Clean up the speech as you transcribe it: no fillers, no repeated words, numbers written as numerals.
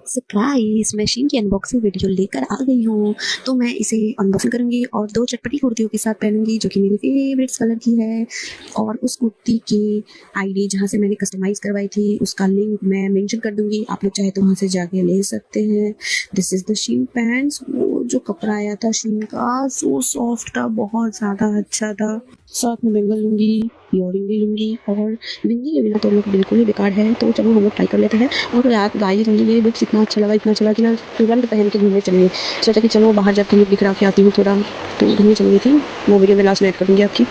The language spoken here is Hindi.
सरप्राइज, मैं शीन की अनबॉक्सिंग वीडियो लेकर आ गई हूँ। तो मैं इसे अनबॉक्सिंग करूँगी और 2 चटपटी कुर्तियों के साथ पहनूँगी जो कि मेरी फेवरेट्स कलर की है। और उस कुर्ती की आईडी जहाँ से मैंने कस्टमाइज़ करवाई थी उसका लिंक मैं मेंशन कर दूँगी, आप लोग चाहे तो वहाँ से जाके ले सकते हैं। This is the Shein pants. वो जो कपड़ा आया था शीन का सो सॉफ्ट था, बहुत ज़्यादा अच्छा था। साथ में बैंगल लूँगी, ईयरिंग भी लूँगी और बिंदी के बिना तो लोग बिल्कुल ही बेकार है। तो चलो हम लोग ट्राई कर लेते हैं। और यार गाइस मुझे ये लुक्स इतना अच्छा लगा, इतना अच्छा लगा कि ना तुरंत पहन के घूमने चलिए। सोचा कि चलो बाहर जाके लुक दिखा के आती हूँ थोड़ा, तो घूमने चली गई थी। वो वीडियो मैं लास्ट में ऐड करूँगी आपकी।